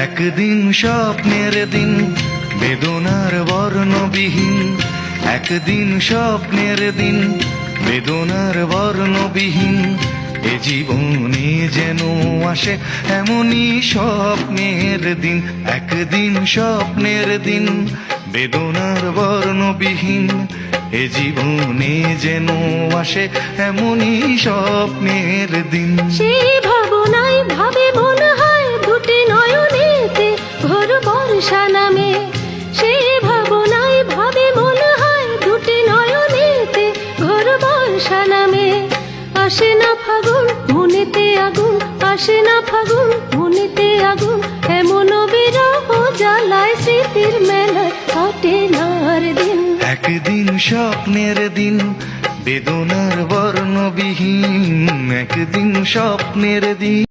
একদিন স্বপ্নের দিন বেদনার বর্ণবিহীন, একদিন স্বপ্নের দিন বেদনার বর্ণবিহীন। এ জীবনে যেন আসে এমনই স্বপ্নের দিন, একদিন স্বপ্নের দিন বেদনার বর্ণবিহীন। এ জীবনে যেন আসে এমনই স্বপ্নের দিন। সেই ভাবনায় ভাবে মন হয় দুটি নয়নেতে ঘোর বর্ষা নামে। সেই ভাবনায় ভাবে মন হয় দুটি নয়নেতে ঘোর বর্ষা নামে। আসে না ফাগুন মনেতে আগুন, আসে না ফাগুন মনেতে আগুন। এমন বিরহ জ্বালায় স্মৃতির মেলায় কাটে না আর দিন। একদিন স্বপ্নের দিন বেদনার বর্ণবিহীন, একদিন স্বপ্নের দিন।